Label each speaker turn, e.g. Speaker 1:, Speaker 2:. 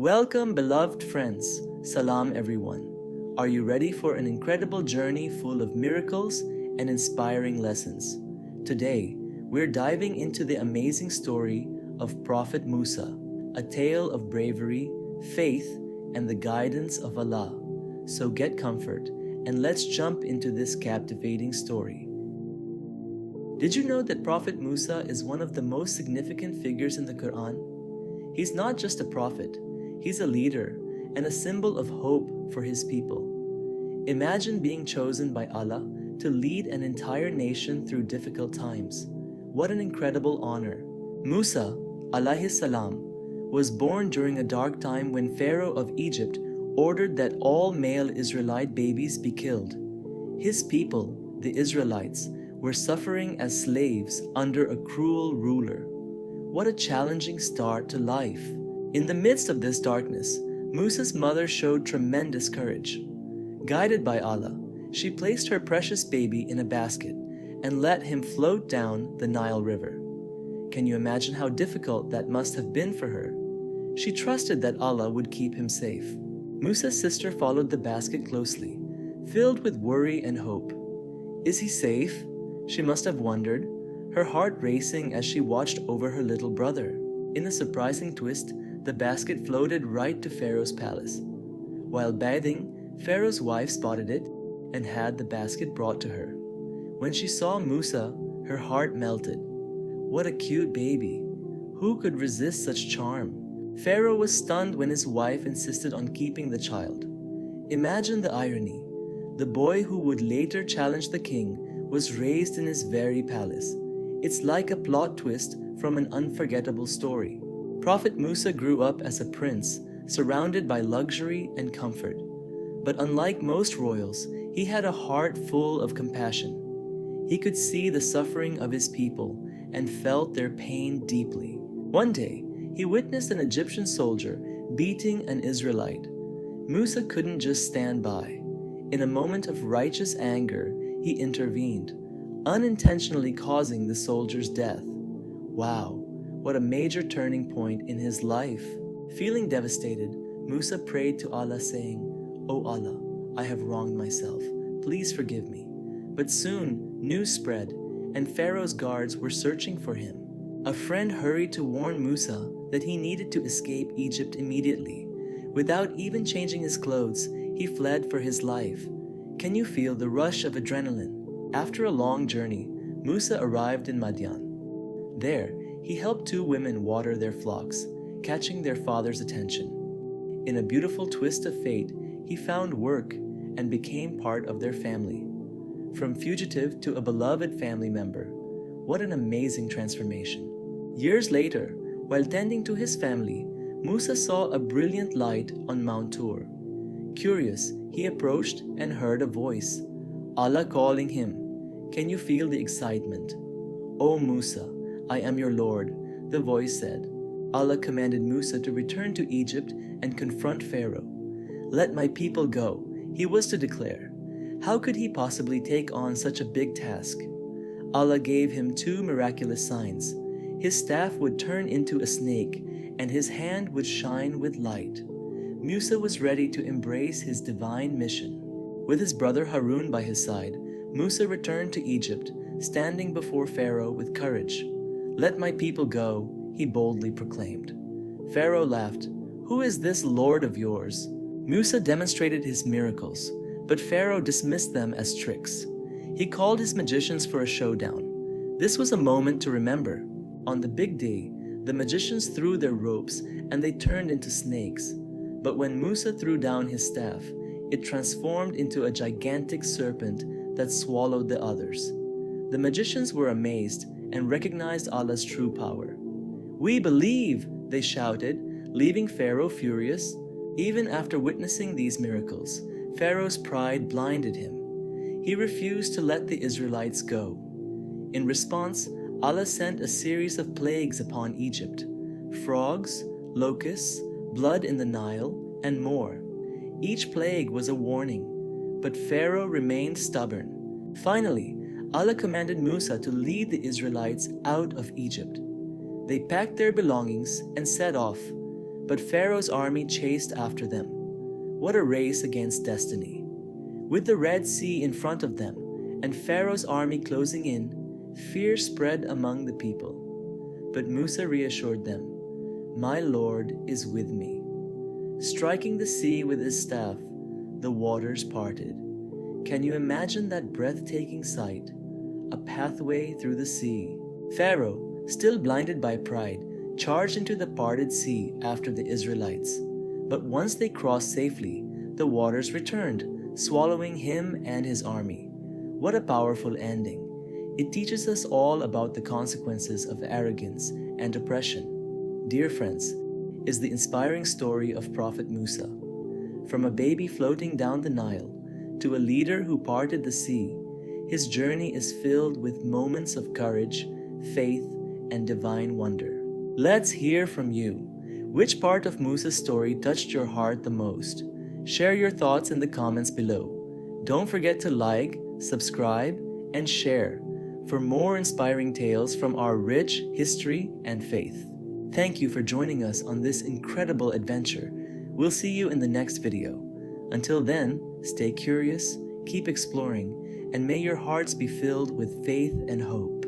Speaker 1: Welcome, beloved friends. Salam, everyone. Are you ready for an incredible journey full of miracles and inspiring lessons? Today, we're diving into the amazing story of Prophet Musa, a tale of bravery, faith, and the guidance of Allah. So get comfort and let's jump into this captivating story. Did you know that Prophet Musa is one of the most significant figures in the Quran? He's not just a prophet, he's a leader and a symbol of hope for his people. Imagine being chosen by Allah to lead an entire nation through difficult times. What an incredible honor. Musa, alayhi salam, was born during a dark time when Pharaoh of Egypt ordered that all male Israelite babies be killed. His people, the Israelites, were suffering as slaves under a cruel ruler. What a challenging start to life. In the midst of this darkness, Musa's mother showed tremendous courage. Guided by Allah, she placed her precious baby in a basket and let him float down the Nile River. Can you imagine how difficult that must have been for her? She trusted that Allah would keep him safe. Musa's sister followed the basket closely, filled with worry and hope. Is he safe? She must have wondered, her heart racing as she watched over her little brother. In a surprising twist, the basket floated right to Pharaoh's palace. While bathing, Pharaoh's wife spotted it and had the basket brought to her. When she saw Musa, her heart melted. What a cute baby! Who could resist such charm? Pharaoh was stunned when his wife insisted on keeping the child. Imagine the irony. The boy who would later challenge the king was raised in his very palace. It's like a plot twist from an unforgettable story. Prophet Musa grew up as a prince, surrounded by luxury and comfort. But unlike most royals, he had a heart full of compassion. He could see the suffering of his people and felt their pain deeply. One day, he witnessed an Egyptian soldier beating an Israelite. Musa couldn't just stand by. In a moment of righteous anger, he intervened, unintentionally causing the soldier's death. Wow, what a major turning point in his life. Feeling devastated, Musa prayed to Allah saying, "O Allah, I have wronged myself. Please forgive me." But soon, news spread, and Pharaoh's guards were searching for him. A friend hurried to warn Musa that he needed to escape Egypt immediately. Without even changing his clothes, he fled for his life. Can you feel the rush of adrenaline? After a long journey, Musa arrived in Madian. There, he helped two women water their flocks, catching their father's attention. In a beautiful twist of fate, he found work and became part of their family. From fugitive to a beloved family member. What an amazing transformation. Years later, while tending to his family, Musa saw a brilliant light on Mount Tur. Curious, he approached and heard a voice, Allah calling him. Can you feel the excitement? "O Musa, I am your Lord," the voice said. Allah commanded Musa to return to Egypt and confront Pharaoh. "Let my people go," he was to declare. How could he possibly take on such a big task? Allah gave him two miraculous signs. His staff would turn into a snake, and his hand would shine with light. Musa was ready to embrace his divine mission. With his brother Harun by his side, Musa returned to Egypt, standing before Pharaoh with courage. "Let my people go," he boldly proclaimed. Pharaoh laughed. "Who is this Lord of yours?" Musa demonstrated his miracles, but Pharaoh dismissed them as tricks. He called his magicians for a showdown. This was a moment to remember. On the big day, the magicians threw their ropes and they turned into snakes. But when Musa threw down his staff, it transformed into a gigantic serpent that swallowed the others. The magicians were amazed and recognized Allah's true power. "We believe," they shouted, leaving Pharaoh furious. Even after witnessing these miracles, Pharaoh's pride blinded him. He refused to let the Israelites go. In response, Allah sent a series of plagues upon Egypt: frogs, locusts, blood in the Nile, and more. Each plague was a warning, but Pharaoh remained stubborn. Finally, Allah commanded Musa to lead the Israelites out of Egypt. They packed their belongings and set off. but Pharaoh's army chased after them. What a race against destiny! With the Red Sea in front of them and Pharaoh's army closing in, fear spread among the people. But Musa reassured them, "My Lord is with me." Striking the sea with his staff, the waters parted. Can you imagine that breathtaking sight? A pathway through the sea. Pharaoh, still blinded by pride, charged into the parted sea after the Israelites. But once they crossed safely, the waters returned, swallowing him and his army. What a powerful ending. It teaches us all about the consequences of arrogance and oppression. Dear friends, is the inspiring story of Prophet Musa. From a baby floating down the Nile to a leader who parted the sea, his journey is filled with moments of courage, faith, and divine wonder. Let's hear from you. Which part of Musa's story touched your heart the most? Share your thoughts in the comments below. Don't forget to like, subscribe, and share for more inspiring tales from our rich history and faith. Thank you for joining us on this incredible adventure. We'll see you in the next video. Until then, stay curious, keep exploring, and may your hearts be filled with faith and hope.